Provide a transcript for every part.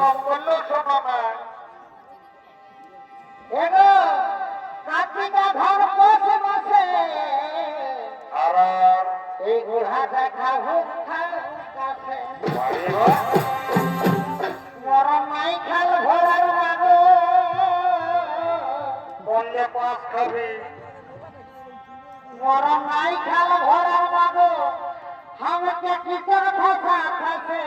রং করলো শোনো না এগো কার্তিকা ঘর বসে বসে আর এই গুড়া দেখা হুক কাছে মরম নাই খাল ভরার মাগো বললে পাস খাবি মরম নাই খাল ভরার মাগো আমাকে কিসের ভাষা খাসে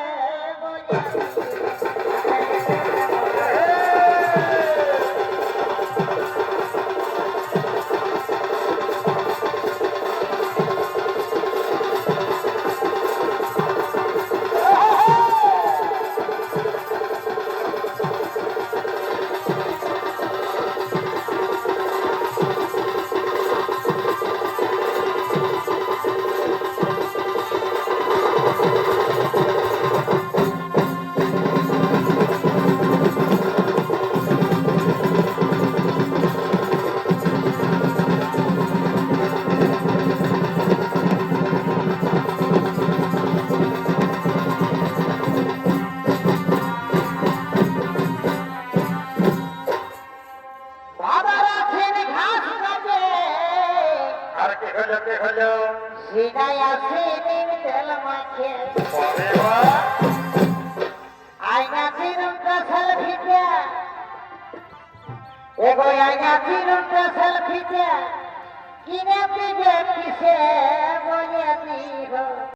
एगो आया तीनों का सेल्फी किने पीछे बोले दी हो।